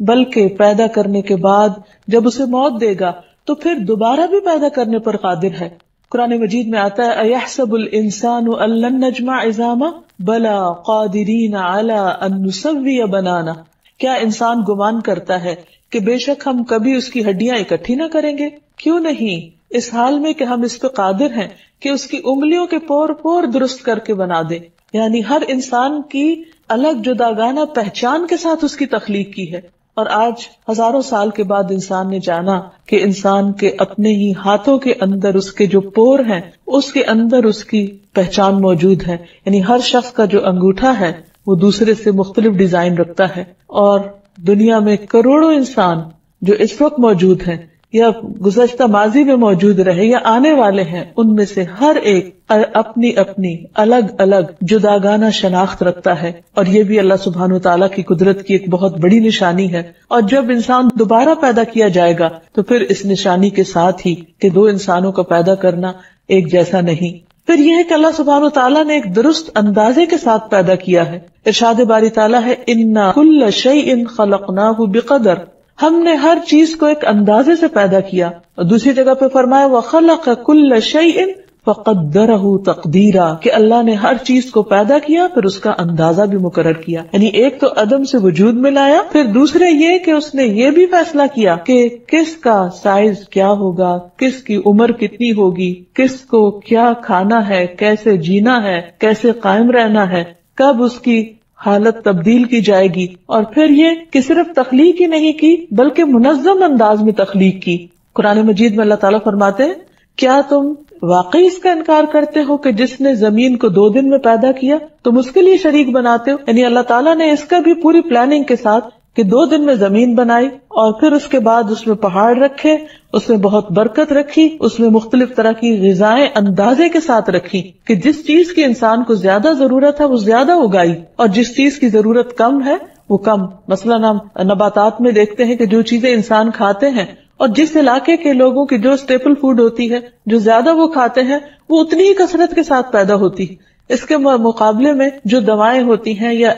بلکہ پیدا کرنے کے بعد جب اسے موت دے گا تو پھر دوبارہ بھی پیدا کرنے پر قادر ہے۔ قرآن مجید میں آتا ہے اَيَحْسَبُ الْإِنسَانُ أَن لَّن نَّجْمَعَ عِظَامَهُ بَلَىٰ قَادِرِينَ عَلَىٰ أَن نُّسَوِّيَ بَنَانَهُ، کیا انسان گمان کرتا ہے کہ بے شک ہم کبھی اس کی ہڈیاں اکٹھی نہ کریں گے؟ کیوں نہیں، اس حال میں کہ ہم اس پہ قادر ہیں کہ اس کی انگلیوں کے پور پور درست کر کے بنا دیں۔ یعنی ہر انسان کی الگ جداگانہ پہچان کے ساتھ اس کی تخلیق کی ہے، اور آج ہزاروں سال کے بعد انسان نے جانا کہ انسان کے اپنے ہی ہاتھوں کے اندر اس کے جو پور ہیں اس کے اندر اس کی پہچان موجود ہے۔ یعنی ہر شخص کا جو انگوٹھا ہے وہ دوسرے سے مختلف ڈیزائن رکھتا ہے، اور دنیا میں کروڑوں انسان جو اس وقت موجود ہیں یا گزشتہ ماضی میں موجود رہے یا آنے والے ہیں، ان میں سے ہر ایک اپنی اپنی الگ الگ جداگانہ شناخت رکھتا ہے، اور یہ بھی اللہ سبحانہ وتعالیٰ کی قدرت کی ایک بہت بڑی نشانی ہے۔ اور جب انسان دوبارہ پیدا کیا جائے گا تو پھر اس نشانی کے ساتھ ہی کہ دو انسانوں کا پیدا کرنا ایک جیسا نہیں، پھر یہ ہے کہ اللہ سبحانہ وتعالیٰ نے ایک درست اندازے کے ساتھ پیدا کیا ہے۔ ارشاد باری تعالیٰ ہے اِنَّا كُلَّ شَيْءٍ خَلَقْنَاهُ بِقَدَرٍ، ہم نے ہر چیز کو ایک اندازے سے پیدا کیا، اور دوسری جگہ پہ فرمایا وَخَلَقَ كُلَّ شَيْءٍ فَقَدَّرَهُ تَقْدِيرًا، کہ اللہ نے ہر چیز کو پیدا کیا پھر اس کا اندازہ بھی مقرر کیا۔ یعنی ایک تو عدم سے وجود میں لایا، پھر دوسرے یہ کہ اس نے یہ بھی فیصلہ کیا کہ کس کا سائز کیا ہوگا، کس کی عمر کتنی ہوگی، کس کو کیا کھانا ہے، کیسے جینا ہے، کیسے قائم رہنا ہے، کب اس کی حالت تبدیل کی جائے گی، اور پھر یہ کہ صرف تخلیق ہی نہیں کی بلکہ منظم انداز میں تخلیق کی۔ قرآن مجید میں اللہ تعالیٰ فرماتے ہیں کیا تم واقعی اس کا انکار کرتے ہو کہ جس نے زمین کو 2 دن میں پیدا کیا تم اس کے لیے شریک بناتے ہو؟ یعنی اللہ تعالیٰ نے اس کا بھی پوری پلاننگ کے ساتھ کہ 2 دن میں زمین بنائی، اور پھر اس کے بعد اس میں پہاڑ رکھے، اس میں بہت برکت رکھی، اس میں مختلف طرح کی غذائیں اندازے کے ساتھ رکھی کہ جس چیز کی انسان کو زیادہ ضرورت ہے وہ زیادہ اگائی، اور جس چیز کی ضرورت کم ہے وہ کم۔ مثلاً ہم نباتات میں دیکھتے ہیں کہ جو چیزیں انسان کھاتے ہیں اور جس علاقے کے لوگوں کی جو اسٹیپل فوڈ ہوتی ہے جو زیادہ وہ کھاتے ہیں وہ اتنی ہی کثرت کے ساتھ پیدا ہوتی ہے۔ اس کے مقابلے میں جو دوائیں ہوتی ہیں یا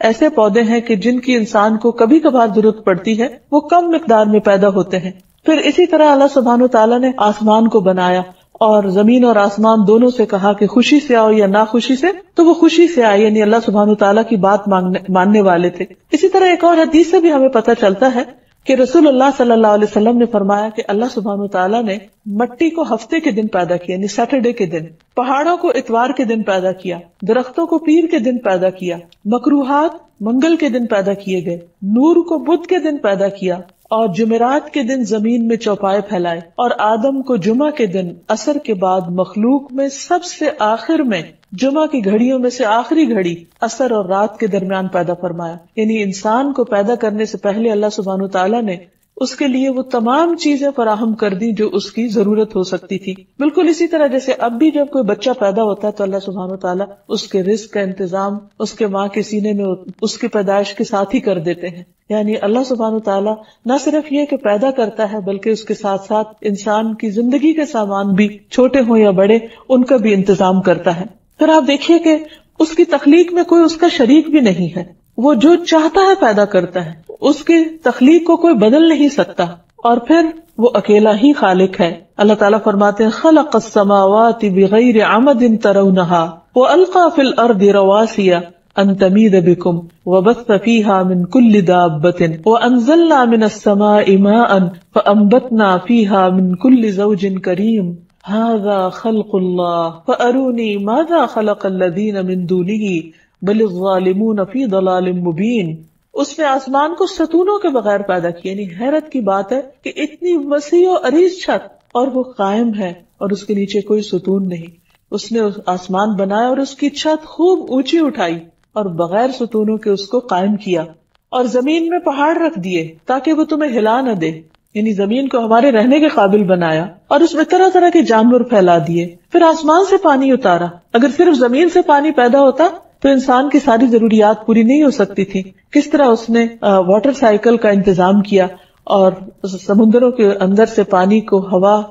ایسے پودے ہیں کہ جن کی انسان کو کبھی کبھار ضرورت پڑتی ہے وہ کم مقدار میں پیدا ہوتے ہیں۔ پھر اسی طرح اللہ سبحانہ وتعالیٰ نے آسمان کو بنایا اور زمین اور آسمان دونوں سے کہا کہ خوشی سے آؤ یا ناخوشی سے، تو وہ خوشی سے آئے، یعنی اللہ سبحانہ وتعالیٰ کی بات ماننے والے تھے۔ اسی طرح ایک اور حدیث سے بھی ہمیں پتہ چلتا ہے کہ رسول اللہ صلی اللہ علیہ وسلم نے فرمایا کہ اللہ سبحانہ وتعالیٰ نے مٹی کو ہفتے کے دن پیدا کیا، یعنی سیٹرڈے کے دن، پہاڑوں کو اتوار کے دن پیدا کیا، درختوں کو پیر کے دن پیدا کیا، مکروہات منگل کے دن پیدا کیے گئے، نور کو بدھ کے دن پیدا کیا، اور جمعرات کے دن زمین میں چوپائے پھیلائے، اور آدم کو جمعہ کے دن عصر کے بعد مخلوق میں سب سے آخر میں جمعہ کی گھڑیوں میں سے آخری گھڑی عصر اور رات کے درمیان پیدا فرمایا۔ یعنی انسان کو پیدا کرنے سے پہلے اللہ سبحانہ وتعالیٰ نے اس کے لیے وہ تمام چیزیں فراہم کر دی جو اس کی ضرورت ہو سکتی تھی۔ بالکل اسی طرح جیسے اب بھی جب کوئی بچہ پیدا ہوتا ہے تو اللہ سبحانہ وتعالیٰ اس کے رزق کا انتظام اس کے ماں کے سینے میں اس کی پیدائش کے ساتھ ہی کر دیتے ہیں۔ یعنی اللہ سبحانہ وتعالیٰ نہ صرف یہ کہ پیدا کرتا ہے بلکہ اس کے ساتھ ساتھ انسان کی زندگی کے سامان بھی چھوٹے ہوں یا بڑے ان کا بھی انتظام کرتا ہے۔ پھر آپ دیکھیے کہ اس کی تخلیق میں کوئی اس کا شریک بھی نہیں ہے، وہ جو چاہتا ہے پیدا کرتا ہے، اس کی تخلیق کو کوئی بدل نہیں سکتا، اور پھر وہ اکیلا ہی خالق ہے۔ اللہ تعالیٰ فرماتے ہیں خلق السماوات بغیر عمد ترونها والقى في الارض رواسي ان تمید بكم وبث فيها من كل دابة وانزلنا من السماء ماء فانبتنا فيها من كل زوج كريم هذا خلق الله فاروني ماذا خلق الذين من دونه بل الظالمون في ضلال مبين۔ اس نے آسمان کو ستونوں کے بغیر پیدا کیا، یعنی حیرت کی بات ہے کہ اتنی وسیع و عریض چھت اور وہ قائم ہے اور اس کے نیچے کوئی ستون نہیں۔ اس نے آسمان بنایا اور اس کی چھت خوب اونچی اٹھائی اور بغیر ستونوں کے اس کو قائم کیا، اور زمین میں پہاڑ رکھ دیے تاکہ وہ تمہیں ہلا نہ دے، یعنی زمین کو ہمارے رہنے کے قابل بنایا، اور اس میں طرح طرح کے جانور پھیلا دیے۔ پھر آسمان سے پانی اتارا، اگر صرف زمین سے پانی پیدا ہوتا تو انسان کی ساری ضروریات پوری نہیں ہو سکتی تھی۔ کس طرح اس نے واٹر سائیکل کا انتظام کیا اور سمندروں کے اندر سے پانی کو ہوا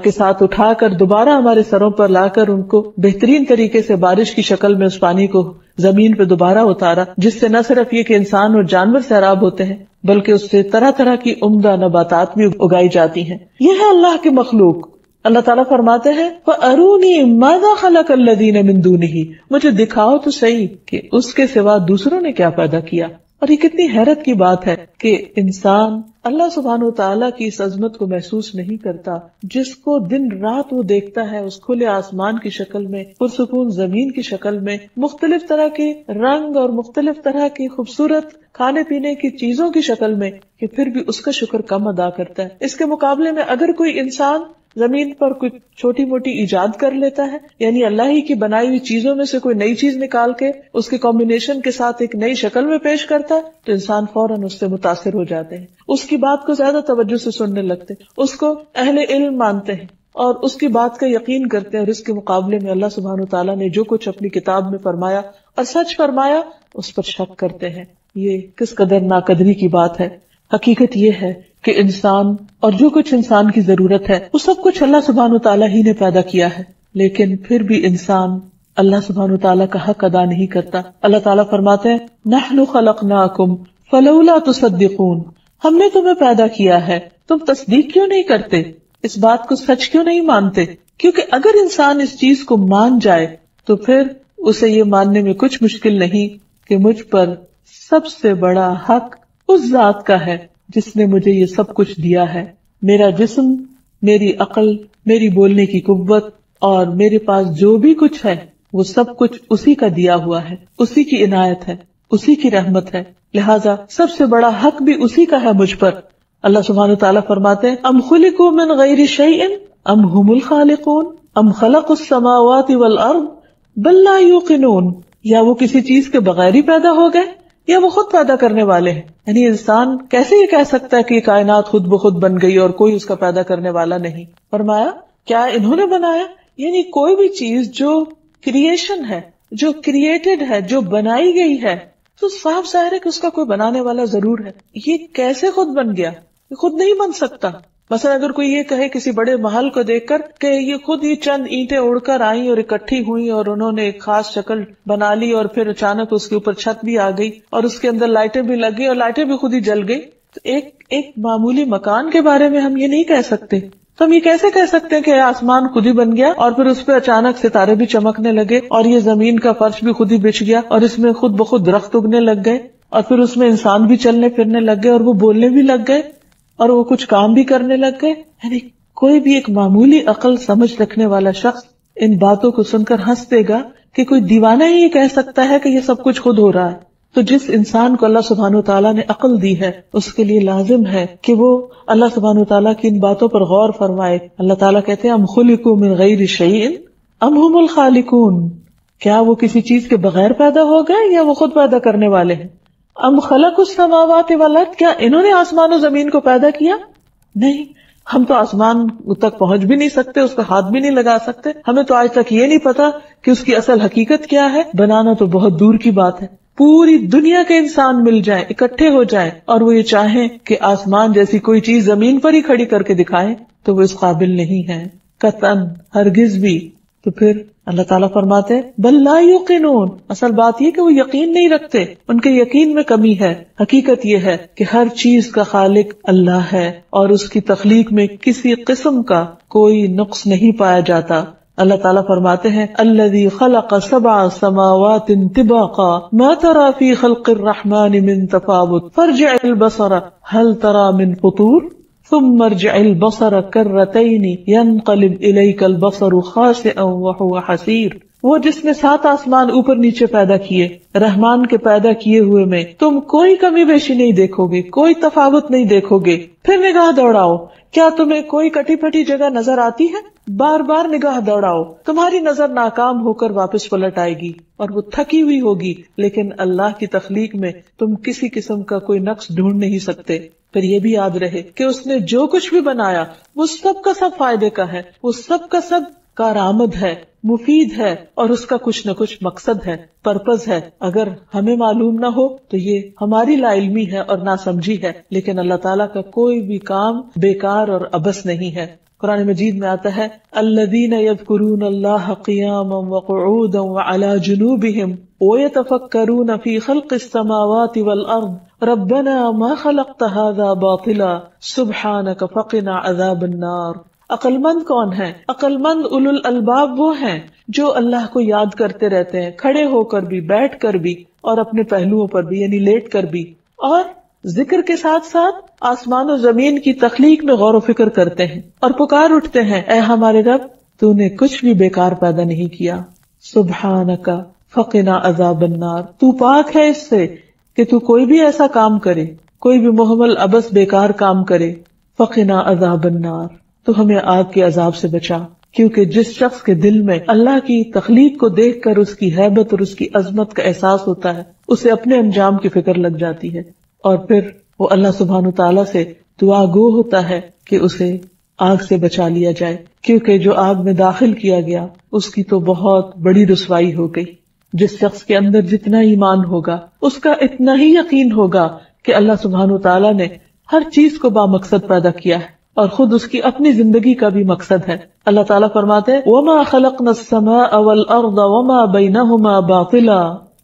کے ساتھ اٹھا کر دوبارہ ہمارے سروں پر لا کر ان کو بہترین طریقے سے بارش کی شکل میں اس پانی کو زمین پہ دوبارہ اتارا، جس سے نہ صرف یہ کہ انسان اور جانور سیراب ہوتے ہیں بلکہ اس سے طرح طرح کی عمدہ نباتات بھی اگائی جاتی ہیں. یہ ہے اللہ کی مخلوق. اللہ تعالیٰ فرماتے ہیں فَأَرُونِي مَاذَا خَلَقَ الَّذِينَ مِن دُونِهِ، مجھے دکھاؤ تو صحیح کہ اس کے سوا دوسروں نے کیا پیدا کیا. اور یہ کتنی حیرت کی بات ہے کہ انسان اللہ سبحانہ وتعالیٰ کی اس عظمت کو محسوس نہیں کرتا، جس کو دن رات وہ دیکھتا ہے اس کھلے آسمان کی شکل میں، پرسکون زمین کی شکل میں، مختلف طرح کے رنگ اور مختلف طرح کی خوبصورت کھانے پینے کی چیزوں کی شکل میں، کہ پھر بھی اس کا شکر کم ادا کرتا ہے. اس کے مقابلے میں اگر کوئی انسان زمین پر کوئی چھوٹی موٹی ایجاد کر لیتا ہے، یعنی اللہ ہی کی بنائی ہوئی چیزوں میں سے کوئی نئی چیز نکال کے اس کے کمبینیشن کے ساتھ ایک نئی شکل میں پیش کرتا ہے، تو انسان فوراً اس سے متاثر ہو جاتے ہیں، اس کی بات کو زیادہ توجہ سے سننے لگتے ہیں، اس کو اہل علم مانتے ہیں اور اس کی بات کا یقین کرتے ہیں. اور اس کے مقابلے میں اللہ سبحانہ وتعالیٰ نے جو کچھ اپنی کتاب میں فرمایا اور سچ فرمایا اس پر شک کرتے ہیں. یہ کس قدر ناقدری کی بات ہے. حقیقت یہ ہے کہ انسان اور جو کچھ انسان کی ضرورت ہے وہ سب کچھ اللہ سبحانہ وتعالیٰ ہی نے پیدا کیا ہے، لیکن پھر بھی انسان اللہ سبحانہ وتعالیٰ کا حق ادا نہیں کرتا. اللہ تعالیٰ فرماتے ہیں نحن خلقناکم فلولا تصدقون، ہم نے تمہیں پیدا کیا ہے، تم تصدیق کیوں نہیں کرتے، اس بات کو سچ کیوں نہیں مانتے. کیونکہ اگر انسان اس چیز کو مان جائے تو پھر اسے یہ ماننے میں کچھ مشکل نہیں کہ مجھ پر سب سے بڑا حق اس ذات کا ہے جس نے مجھے یہ سب کچھ دیا ہے. میرا جسم، میری عقل، میری بولنے کی قوت اور میرے پاس جو بھی کچھ ہے وہ سب کچھ اسی کا دیا ہوا ہے، اسی کی عنایت ہے، اسی کی رحمت ہے، لہٰذا سب سے بڑا حق بھی اسی کا ہے مجھ پر. اللہ سبحانہ وتعالیٰ فرماتے ہیں ام خلقوا من غیر شیء ام هم الخالقون ام خلقوا السماوات والارض بل لا یوقنون، یا وہ کسی چیز کے بغیر ہی پیدا ہو گئے یا وہ خود پیدا کرنے والے ہیں. یعنی انسان کیسے یہ کہہ سکتا ہے کہ یہ کائنات خود بخود بن گئی اور کوئی اس کا پیدا کرنے والا نہیں. فرمایا کیا انہوں نے بنایا؟ یعنی کوئی بھی چیز جو کریشن ہے، جو کریٹڈ ہے، جو بنائی گئی ہے، تو صاف ظاہر ہے کہ اس کا کوئی بنانے والا ضرور ہے. یہ کیسے خود بن گیا؟ یہ خود نہیں بن سکتا. مثلا اگر کوئی یہ کہے کسی بڑے محل کو دیکھ کر کہ یہ خود ہی چند اینٹیں اڑ کر آئیں اور اکٹھی ہوئی اور انہوں نے ایک خاص شکل بنا لی اور پھر اچانک اس کے اوپر چھت بھی آ گئی اور اس کے اندر لائٹیں بھی لگ گئی اور لائٹیں بھی خود ہی جل گئی، تو ایک معمولی مکان کے بارے میں ہم یہ نہیں کہہ سکتے. تو ہم یہ کیسے کہہ سکتے ہیں کہ آسمان خود ہی بن گیا اور پھر اس پہ اچانک ستارے بھی چمکنے لگے اور یہ زمین کا فرش بھی خود ہی بچھ گیا اور اس میں خود بخود درخت اگنے لگ گئے اور پھر اس میں انسان بھی چلنے پھرنے لگ گئے اور وہ بولنے بھی لگ گئے اور وہ کچھ کام بھی کرنے لگ گئے. یعنی کوئی بھی ایک معمولی عقل سمجھ رکھنے والا شخص ان باتوں کو سن کر ہنس دے گا کہ کوئی دیوانہ ہی یہ کہہ سکتا ہے کہ یہ سب کچھ خود ہو رہا ہے. تو جس انسان کو اللہ سبحانہ وتعالیٰ نے عقل دی ہے اس کے لیے لازم ہے کہ وہ اللہ سبحانہ وتعالیٰ کی ان باتوں پر غور فرمائے. اللہ تعالیٰ کہتے ہیں ام خلقوا من غیر شیء ام هم الخالقون، کیا وہ کسی چیز کے بغیر پیدا ہو گئے یا وہ خود پیدا کرنے والے ہیں. ام خلقوا السماوات والارض، کیا انہوں نے آسمان و زمین کو پیدا کیا؟ نہیں، ہم تو آسمان تک پہنچ بھی نہیں سکتے، اس کا ہاتھ بھی نہیں لگا سکتے. ہمیں تو آج تک یہ نہیں پتا کہ اس کی اصل حقیقت کیا ہے. بنانا تو بہت دور کی بات ہے. پوری دنیا کے انسان مل جائیں، اکٹھے ہو جائیں اور وہ یہ چاہیں کہ آسمان جیسی کوئی چیز زمین پر ہی کھڑی کر کے دکھائیں تو وہ اس قابل نہیں ہے قطعاً، ہرگز بھی. تو پھر اللہ تعالیٰ فرماتے ہیں بل لا یوقنون، اصل بات یہ کہ وہ یقین نہیں رکھتے، ان کے یقین میں کمی ہے. حقیقت یہ ہے کہ ہر چیز کا خالق اللہ ہے اور اس کی تخلیق میں کسی قسم کا کوئی نقص نہیں پایا جاتا. اللہ تعالیٰ فرماتے ہیں الذی خلق 7 سماوات طباقا ما ترى في خلق الرحمن من تفاوت فارجع البصر هل ترى من فطور ثم ارجع البصر كرتين ينقلب اليك البصر خاسئا وهو حسير. وہ جس نے 7 آسمان اوپر نیچے پیدا کیے، رحمان کے پیدا کیے ہوئے میں تم کوئی کمی بیشی نہیں دیکھو گے، کوئی تفاوت نہیں دیکھو گے. پھر نگاہ دوڑاؤ، کیا تمہیں کوئی کٹی پھٹی جگہ نظر آتی ہے؟ بار بار نگاہ دوڑاؤ، تمہاری نظر ناکام ہو کر واپس پلٹ آئے گی اور وہ تھکی ہوئی ہوگی، لیکن اللہ کی تخلیق میں تم کسی قسم کا کوئی نقص ڈھونڈ نہیں سکتے. پھر یہ بھی یاد رہے کہ اس نے جو کچھ بھی بنایا وہ سب کا سب فائدے کا ہے، وہ سب کا سب کارآمد ہے، مفید ہے اور اس کا کچھ نہ کچھ مقصد ہے، پرپز ہے. اگر ہمیں معلوم نہ ہو تو یہ ہماری لا علمی ہے اور نہ سمجھی ہے، لیکن اللہ تعالیٰ کا کوئی بھی کام بیکار اور عبث نہیں ہے. قرآن مجید میں آتا ہے الذین یذکرون اللہ قیاما وقعودا وعلی جنوبہم ویتفکرون فی خلق السماوات والارض ربنا ما خلقت هذا باطلا سبحانک فقنا عذاب النار۔ عقل مند کون ہے؟ عقل مند اولو الالباب وہ ہیں جو اللہ کو یاد کرتے رہتے ہیں، کھڑے ہو کر بھی، بیٹھ کر بھی، اور اپنے پہلوؤں پر بھی یعنی لیٹ کر بھی، اور ذکر کے ساتھ ساتھ آسمان و زمین کی تخلیق میں غور و فکر کرتے ہیں اور پکار اٹھتے ہیں اے ہمارے رب تو نے کچھ بھی بیکار پیدا نہیں کیا، سبحانک فقنا عذاب النار، تو پاک ہے اس سے کہ تو کوئی بھی ایسا کام کرے، کوئی بھی محمل عبث بیکار کام کرے، فقنا عذاب النار، تو ہمیں آگ کے عذاب سے بچا۔ کیونکہ جس شخص کے دل میں اللہ کی تخلیق کو دیکھ کر اس کی ہیبت اور اس کی عظمت کا احساس ہوتا ہے، اسے اپنے انجام کی فکر لگ جاتی ہے، اور پھر وہ اللہ سبحانہ تعالیٰ سے دعا گو ہوتا ہے کہ اسے آگ سے بچا لیا جائے، کیونکہ جو آگ میں داخل کیا گیا اس کی تو بہت بڑی رسوائی ہو گئی۔ جس شخص کے اندر جتنا ایمان ہوگا اس کا اتنا ہی یقین ہوگا کہ اللہ سبحانہ تعالیٰ نے ہر چیز کو بامقصد پیدا کیا ہے اور خود اس کی اپنی زندگی کا بھی مقصد ہے۔ اللہ تعالیٰ فرماتے ہیں وَمَا خَلَقْنَا السَّمَاءَ وَالْأَرْضَ وَمَا بَيْنَهُمَا بَاطِلًا،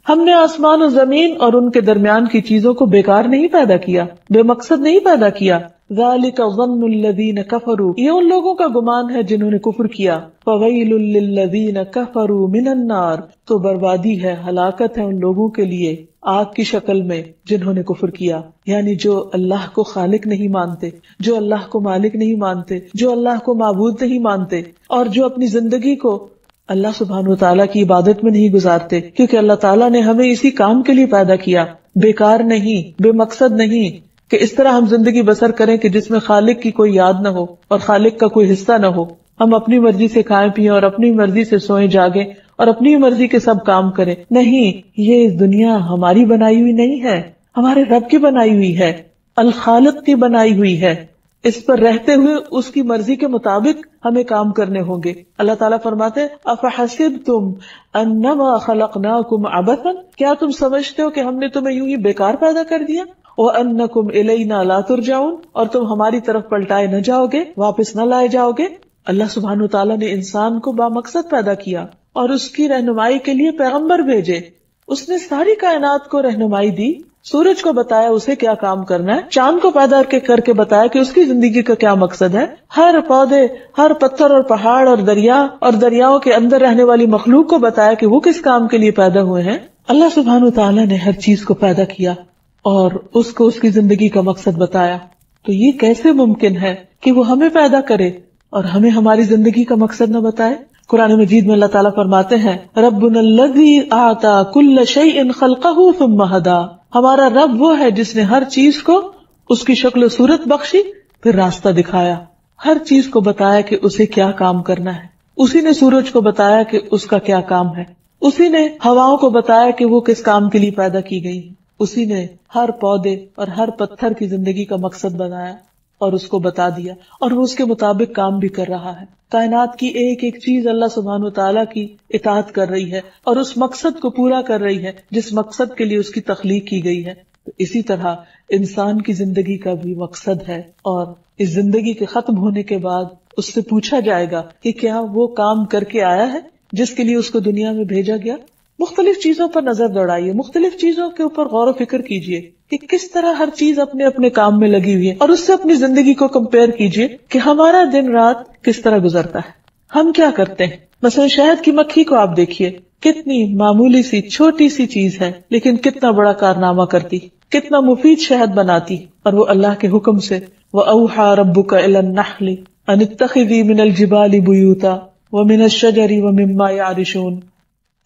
ہم نے آسمان و زمین اور ان کے درمیان کی چیزوں کو بیکار نہیں پیدا کیا، بے مقصد نہیں پیدا کیا۔ ذَلِكَ ظَنُّ الَّذِينَ كَفَرُوا، یہ ان لوگوں کا گمان ہے جنہوں نے کفر کیا۔ فَوَيْلٌ لِّلَّذِينَ كَفَرُوا مِنَ النَّارِ، تو بربادی ہے، ہلاکت ہے ان لوگوں کے لیے آگ کی شکل میں جنہوں نے کفر کیا، یعنی جو اللہ کو خالق نہیں مانتے، جو اللہ کو مالک نہیں مانتے، جو اللہ کو معبود نہیں مانتے، اور جو اپنی زندگی کو اللہ سبحانہ و تعالیٰ کی عبادت میں نہیں گزارتے، کیونکہ اللہ تعالیٰ نے ہمیں اسی کام کے لیے پیدا کیا، بیکار نہیں، بے مقصد نہیں کہ اس طرح ہم زندگی بسر کریں کہ جس میں خالق کی کوئی یاد نہ ہو اور خالق کا کوئی حصہ نہ ہو، ہم اپنی مرضی سے کھائیں پیئیں اور اپنی مرضی سے سوئیں جاگیں اور اپنی مرضی کے سب کام کریں۔ نہیں، یہ دنیا ہماری بنائی ہوئی نہیں ہے، ہمارے رب کی بنائی ہوئی ہے، الخالق کی بنائی ہوئی ہے، اس پر رہتے ہوئے اس کی مرضی کے مطابق ہمیں کام کرنے ہوں گے۔ اللہ تعالیٰ فرماتے ہیں افحسبتم انما خلقناکم عبثا، کیا تم سمجھتے ہو کہ ہم نے تمہیں یوں ہی بیکار پیدا کر دیا؟ وانکم الینا لا ترجعون، اور تم ہماری طرف پلٹائے نہ جاؤ گے، واپس نہ لائے جاؤ گے۔ اللہ سبحانہ وتعالیٰ نے انسان کو بامقصد پیدا کیا اور اس کی رہنمائی کے لیے پیغمبر بھیجے، اس نے ساری کائنات کو رہنمائی دی، سورج کو بتایا اسے کیا کام کرنا ہے، چاند کو پیدا کر کے بتایا کہ اس کی زندگی کا کیا مقصد ہے، ہر پودے، ہر پتھر اور پہاڑ اور دریا اور دریاؤں کے اندر رہنے والی مخلوق کو بتایا کہ وہ کس کام کے لیے پیدا ہوئے ہیں۔ اللہ سبحانہ وتعالیٰ نے ہر چیز کو پیدا کیا اور اس کو اس کی زندگی کا مقصد بتایا، تو یہ کیسے ممکن ہے کہ وہ ہمیں پیدا کرے اور ہمیں ہماری زندگی کا مقصد نہ بتائے؟ قرآن مجید میں اللہ تعالیٰ فرماتے ہیں ربنا الذی اعطی کل شیء خلقہ ثم ہدی، ہمارا رب وہ ہے جس نے ہر چیز کو اس کی شکل و صورت بخشی پھر راستہ دکھایا، ہر چیز کو بتایا کہ اسے کیا کام کرنا ہے، اسی نے سورج کو بتایا کہ اس کا کیا کام ہے، اسی نے ہواؤں کو بتایا کہ وہ کس کام کے لیے پیدا کی گئی، اسی نے ہر پودے اور ہر پتھر کی زندگی کا مقصد بنایا اور اس کو بتا دیا، اور وہ اس کے مطابق کام بھی کر رہا ہے۔ کائنات کی ایک ایک چیز اللہ سبحانہ وتعالیٰ کی اطاعت کر رہی ہے اور اس مقصد کو پورا کر رہی ہے جس مقصد کے لیے اس کی تخلیق کی گئی ہے۔ تو اسی طرح انسان کی زندگی کا بھی مقصد ہے، اور اس زندگی کے ختم ہونے کے بعد اس سے پوچھا جائے گا کہ کیا وہ کام کر کے آیا ہے جس کے لیے اس کو دنیا میں بھیجا گیا۔ مختلف چیزوں پر نظر دوڑائیے، مختلف چیزوں کے اوپر غور و فکر کیجیے کہ کس طرح ہر چیز اپنے اپنے کام میں لگی ہوئی ہے، اور اس سے اپنی زندگی کو کمپیئر کیجیے کہ ہمارا دن رات کس طرح گزرتا ہے، ہم کیا کرتے ہیں۔ مثلا شہد کی مکھی کو آپ دیکھیے، کتنی معمولی سی چھوٹی سی چیز ہے لیکن کتنا بڑا کارنامہ کرتی، کتنا مفید شہد بناتی، اور وہ اللہ کے حکم سے وَأَوْحَى رَبُّكَ إِلَى النَّحْلِ أَنِ اتَّخِذِي مِنَ الْجِبَالِ بُيُوتًا وَمِنَ الشَّجَرِ وَمِمَّا يَعْرِشُونَ،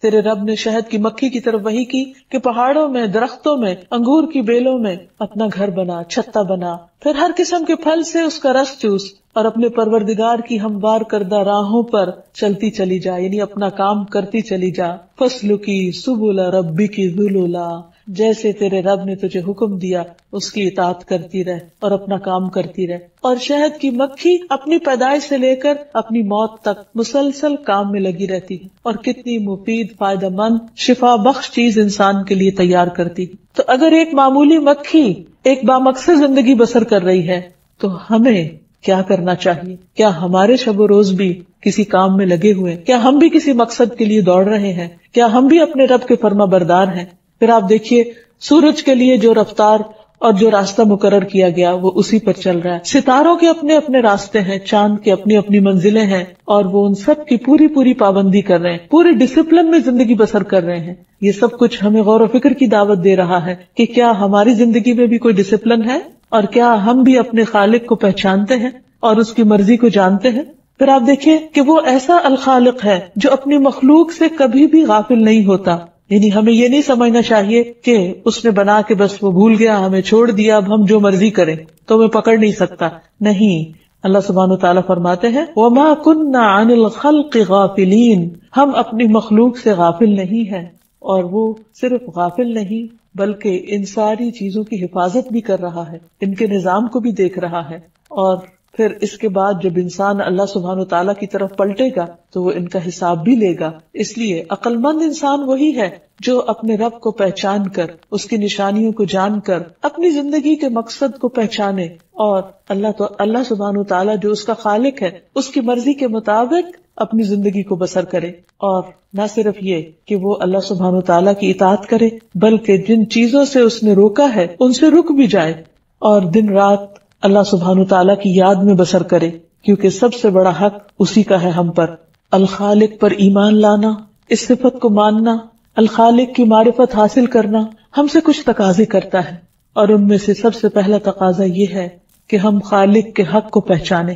تیرے رب نے شہد کی مکھی کی طرف وحی کی کہ پہاڑوں میں، درختوں میں، انگور کی بیلوں میں اپنا گھر بنا، چھتا بنا، پھر ہر قسم کے پھل سے اس کا رس چوس اور اپنے پروردگار کی ہموار کردہ راہوں پر چلتی چلی جا، یعنی اپنا کام کرتی چلی جا۔ فَاسْلُكِي سُبُلَ رَبِّكِ ذُلُلًا، جیسے تیرے رب نے تجھے حکم دیا اس کی اطاعت کرتی رہ اور اپنا کام کرتی رہ۔ اور شہد کی مکھی اپنی پیدائش سے لے کر اپنی موت تک مسلسل کام میں لگی رہتی ہے، اور کتنی مفید، فائدہ مند، شفا بخش چیز انسان کے لیے تیار کرتی ہے۔ تو اگر ایک معمولی مکھی ایک بامقصد زندگی بسر کر رہی ہے تو ہمیں کیا کرنا چاہیے؟ کیا ہمارے شب و روز بھی کسی کام میں لگے ہوئے ہیں؟ کیا ہم بھی کسی مقصد کے لیے دوڑ رہے ہیں؟ کیا ہم بھی اپنے رب کے فرما بردار ہیں؟ پھر آپ دیکھیے سورج کے لیے جو رفتار اور جو راستہ مقرر کیا گیا وہ اسی پر چل رہا ہے. ستاروں کے اپنے اپنے راستے ہیں، چاند کے اپنی اپنی منزلیں ہیں، اور وہ ان سب کی پوری پوری پابندی کر رہے ہیں، پورے ڈسپلن میں زندگی بسر کر رہے ہیں. یہ سب کچھ ہمیں غور و فکر کی دعوت دے رہا ہے کہ کیا ہماری زندگی میں بھی کوئی ڈسپلن ہے، اور کیا ہم بھی اپنے خالق کو پہچانتے ہیں اور اس کی مرضی کو جانتے ہیں. پھر آپ دیکھیے کہ وہ ایسا الخالق ہے جو اپنی مخلوق سے کبھی بھی غافل نہیں ہوتا. یعنی ہمیں یہ نہیں سمجھنا چاہیے کہ اس نے بنا کے بس وہ بھول گیا، ہمیں چھوڑ دیا، اب ہم جو مرضی کریں تو ہمیں پکڑ نہیں سکتا. نہیں، اللہ سبحانہ وتعالیٰ فرماتے ہیں وَمَا كُنَّا عَنِ الْخَلْقِ غَافِلِينَ، ہم اپنی مخلوق سے غافل نہیں ہیں. اور وہ صرف غافل نہیں بلکہ ان ساری چیزوں کی حفاظت بھی کر رہا ہے، ان کے نظام کو بھی دیکھ رہا ہے. اور پھر اس کے بعد جب انسان اللہ سبحانہ وتعالیٰ کی طرف پلٹے گا تو وہ ان کا حساب بھی لے گا. اس لیے عقل مند انسان وہی ہے جو اپنے رب کو پہچان کر، اس کی نشانیوں کو جان کر اپنی زندگی کے مقصد کو پہچانے، اور اللہ سبحانہ وتعالیٰ جو اس کا خالق ہے اس کی مرضی کے مطابق اپنی زندگی کو بسر کرے. اور نہ صرف یہ کہ وہ اللہ سبحانہ وتعالیٰ کی اطاعت کرے بلکہ جن چیزوں سے اس نے روکا ہے ان سے رک بھی جائے، اور دن رات اللہ سبحانہ وتعالیٰ کی یاد میں بسر کرے، کیونکہ سب سے بڑا حق اسی کا ہے ہم پر. الخالق پر ایمان لانا، اس صفت کو ماننا، الخالق کی معرفت حاصل کرنا ہم سے کچھ تقاضے کرتا ہے، اور ان میں سے سب سے پہلا تقاضا یہ ہے کہ ہم خالق کے حق کو پہچانیں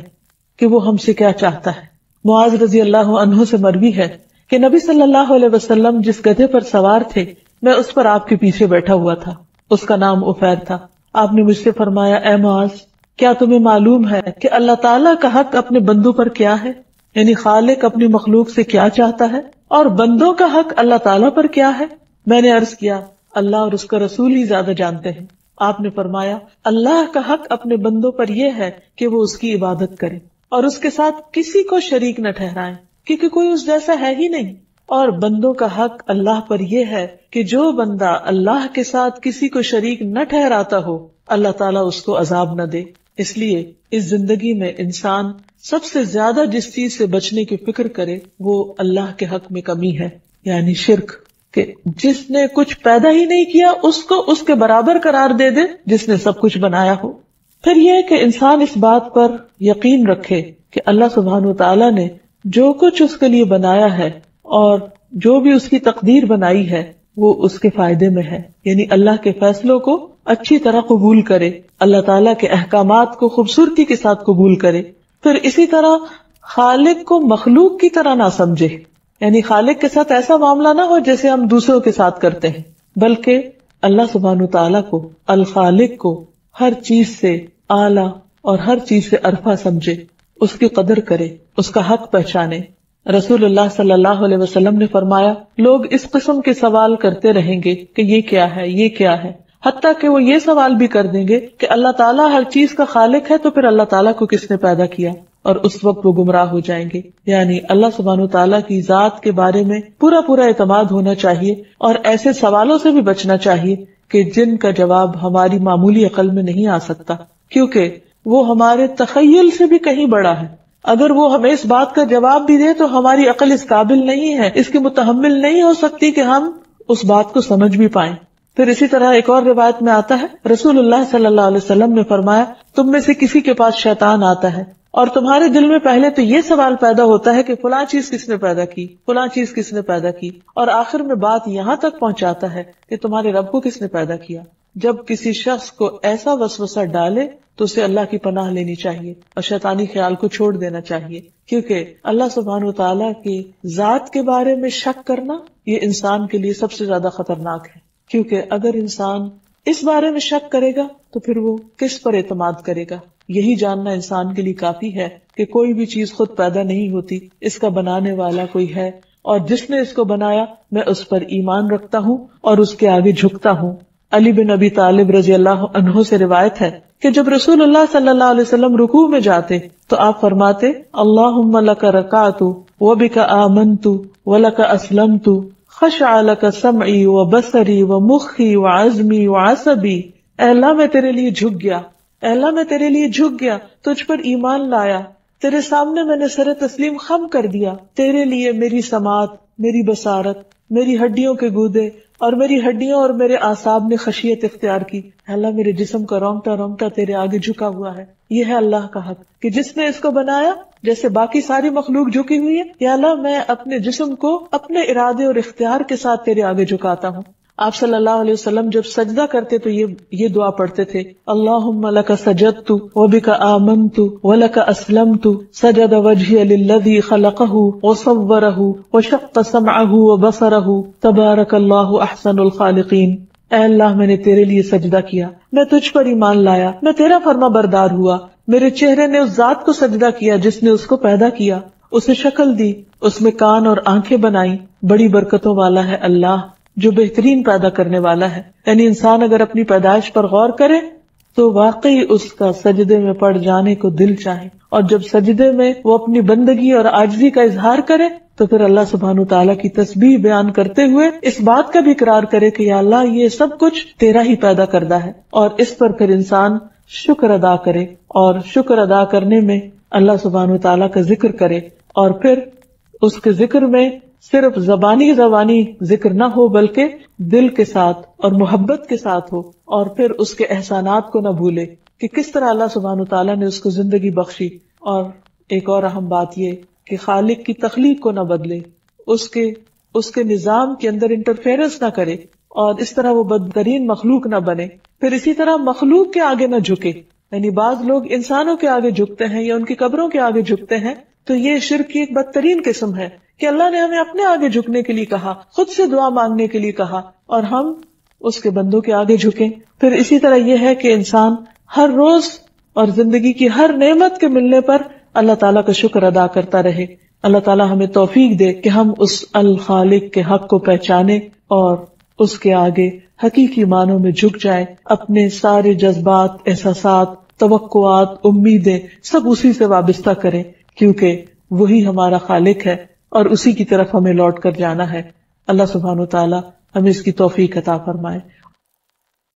کہ وہ ہم سے کیا چاہتا ہے. معاذ رضی اللہ عنہ سے مروی ہے کہ نبی صلی اللہ علیہ وسلم جس گدھے پر سوار تھے میں اس پر آپ کے پیچھے بیٹھا ہوا تھا. اس کا نام عفیر تھا. آپ نے مجھ سے فرمایا اے معاذ، کیا تمہیں معلوم ہے کہ اللہ تعالیٰ کا حق اپنے بندوں پر کیا ہے؟ یعنی خالق اپنی مخلوق سے کیا چاہتا ہے اور بندوں کا حق اللہ تعالیٰ پر کیا ہے؟ میں نے عرض کیا اللہ اور اس کا رسول ہی زیادہ جانتے ہیں. آپ نے فرمایا اللہ کا حق اپنے بندوں پر یہ ہے کہ وہ اس کی عبادت کریں اور اس کے ساتھ کسی کو شریک نہ ٹھہرائیں، کیونکہ کوئی اس جیسا ہے ہی نہیں. اور بندوں کا حق اللہ پر یہ ہے کہ جو بندہ اللہ کے ساتھ کسی کو شریک نہ ٹھہراتا ہو اللہ تعالیٰ اس کو عذاب نہ دے. اس لیے اس زندگی میں انسان سب سے زیادہ جس چیز سے بچنے کی فکر کرے وہ اللہ کے حق میں کمی ہے، یعنی شرک، کہ جس نے کچھ پیدا ہی نہیں کیا اس کو اس کے برابر قرار دے دے جس نے سب کچھ بنایا ہو. پھر یہ کہ انسان اس بات پر یقین رکھے کہ اللہ سبحانہ وتعالیٰ نے جو کچھ اس کے لیے بنایا ہے اور جو بھی اس کی تقدیر بنائی ہے وہ اس کے فائدے میں ہے، یعنی اللہ کے فیصلوں کو اچھی طرح قبول کرے، اللہ تعالیٰ کے احکامات کو خوبصورتی کے ساتھ قبول کرے. پھر اسی طرح خالق کو مخلوق کی طرح نہ سمجھے، یعنی خالق کے ساتھ ایسا معاملہ نہ ہو جیسے ہم دوسروں کے ساتھ کرتے ہیں، بلکہ اللہ سبحانہ وتعالیٰ کو، الخالق کو ہر چیز سے اعلیٰ اور ہر چیز سے ارفع سمجھے، اس کی قدر کرے، اس کا حق پہچانے. رسول اللہ صلی اللہ علیہ وسلم نے فرمایا لوگ اس قسم کے سوال کرتے رہیں گے کہ یہ کیا ہے، یہ کیا ہے، حتیٰ کہ وہ یہ سوال بھی کر دیں گے کہ اللہ تعالیٰ ہر چیز کا خالق ہے تو پھر اللہ تعالیٰ کو کس نے پیدا کیا، اور اس وقت وہ گمراہ ہو جائیں گے. یعنی اللہ سبحانہ وتعالیٰ کی ذات کے بارے میں پورا اعتماد ہونا چاہیے، اور ایسے سوالوں سے بھی بچنا چاہیے کہ جن کا جواب ہماری معمولی عقل میں نہیں آ سکتا، کیونکہ وہ ہمارے تخیل سے بھی کہیں بڑا ہے. اگر وہ ہمیں اس بات کا جواب بھی دے تو ہماری عقل اس قابل نہیں ہے، اس کی متحمل نہیں ہو سکتی کہ ہم اس بات کو سمجھ بھی پائیں. پھر اسی طرح ایک اور روایت میں آتا ہے رسول اللہ صلی اللہ علیہ وسلم نے فرمایا تم میں سے کسی کے پاس شیطان آتا ہے اور تمہارے دل میں پہلے تو یہ سوال پیدا ہوتا ہے کہ فلاں چیز کس نے پیدا کی، فلاں چیز کس نے پیدا کی، اور آخر میں بات یہاں تک پہنچاتا ہے کہ تمہارے رب کو کس نے پیدا کیا. جب کسی شخص کو ایسا وسوسہ ڈالے تو اسے اللہ کی پناہ لینی چاہیے اور شیطانی خیال کو چھوڑ دینا چاہیے، کیونکہ اللہ سبحانہ وتعالیٰ کی ذات کے بارے میں شک کرنا یہ انسان کے لیے سب سے زیادہ خطرناک ہے. کیونکہ اگر انسان اس بارے میں شک کرے گا تو پھر وہ کس پر اعتماد کرے گا. یہی جاننا انسان کے لیے کافی ہے کہ کوئی بھی چیز خود پیدا نہیں ہوتی، اس کا بنانے والا کوئی ہے، اور جس نے اس کو بنایا میں اس پر ایمان رکھتا ہوں اور اس کے آگے جھکتا ہوں. علی بن ابی طالب رضی اللہ عنہ سے روایت ہے کہ جب رسول اللہ صلی اللہ علیہ وسلم رکوع میں جاتے تو آپ فرماتے اللہم لک رکعت وبک آمنت ولک اسلمت خشع لک سمعی وبصری ومخی وعظمی وعصبی. اے اللہ میں تیرے لیے جھک گیا، اے اللہ میں تیرے لیے جھک گیا، تجھ پر ایمان لایا، تیرے سامنے میں نے سر تسلیم خم کر دیا، تیرے لیے میری سماعت، میری بصارت، میری ہڈیوں کے گودے اور میری ہڈیوں اور میرے اعصاب نے خشیت اختیار کی۔ اے اللہ میرے جسم کا رونگٹا رونگٹا تیرے آگے جھکا ہوا ہے۔ یہ ہے اللہ کا حق کہ جس نے اس کو بنایا جیسے باقی ساری مخلوق جھکی ہوئی ہے، یا اللہ میں اپنے جسم کو اپنے ارادے اور اختیار کے ساتھ تیرے آگے جھکاتا ہوں۔ آپ صلی اللہ علیہ وسلم جب سجدہ کرتے تو یہ دعا پڑھتے تھے، اللہم لک سجدت وبک آمنت ولک اسلمت سجد وجہی للذی خلقہ وصورہ وشق سمعہ وبصرہ تبارک اللہ احسن الخالقین۔ اے اللہ میں نے تیرے لیے سجدہ کیا، میں تجھ پر ایمان لایا، میں تیرا فرما بردار ہوا، میرے چہرے نے اس ذات کو سجدہ کیا جس نے اس کو پیدا کیا، اسے شکل دی، اس میں کان اور آنکھیں بنائی، بڑی برکتوں والا ہے اللہ جو بہترین پیدا کرنے والا ہے۔ یعنی انسان اگر اپنی پیدائش پر غور کرے تو واقعی اس کا سجدے میں پڑ جانے کو دل چاہے، اور جب سجدے میں وہ اپنی بندگی اور عاجزی کا اظہار کرے تو پھر اللہ سبحانہ وتعالیٰ کی تسبیح بیان کرتے ہوئے اس بات کا بھی اقرار کرے کہ یا اللہ یہ سب کچھ تیرا ہی پیدا کردہ ہے، اور اس پر پھر انسان شکر ادا کرے، اور شکر ادا کرنے میں اللہ سبحانہ وتعالیٰ کا ذکر کرے، اور پھر اس کے ذکر میں صرف زبانی ذکر نہ ہو بلکہ دل کے ساتھ اور محبت کے ساتھ ہو، اور پھر اس کے احسانات کو نہ بھولے کہ کس طرح اللہ سبحانہ وتعالیٰ نے اس کو زندگی بخشی، اور ایک اور اہم بات یہ کہ خالق کی تخلیق کو نہ بدلے، اس کے نظام کے اندر انٹرفیئرنس نہ کرے، اور اس طرح وہ بدترین مخلوق نہ بنے، پھر اسی طرح مخلوق کے آگے نہ جھکے۔ یعنی بعض لوگ انسانوں کے آگے جھکتے ہیں یا ان کی قبروں کے آگے جھکتے ہیں، تو یہ شرک کی ایک بدترین قسم ہے کہ اللہ نے ہمیں اپنے آگے جھکنے کے لیے کہا، خود سے دعا مانگنے کے لیے کہا، اور ہم اس کے بندوں کے آگے جھکیں۔ پھر اسی طرح یہ ہے کہ انسان ہر روز اور زندگی کی ہر نعمت کے ملنے پر اللہ تعالیٰ کا شکر ادا کرتا رہے۔ اللہ تعالیٰ ہمیں توفیق دے کہ ہم اس الخالق کے حق کو پہچانے اور اس کے آگے حقیقی معنوں میں جھک جائیں، اپنے سارے جذبات، احساسات، توقعات، امیدیں سب اسی سے وابستہ کریں، کیونکہ وہی ہمارا خالق ہے اور اسی کی طرف ہمیں لوٹ کر جانا ہے۔ اللہ سبحانہ وتعالی ہمیں اس کی توفیق عطا فرمائے۔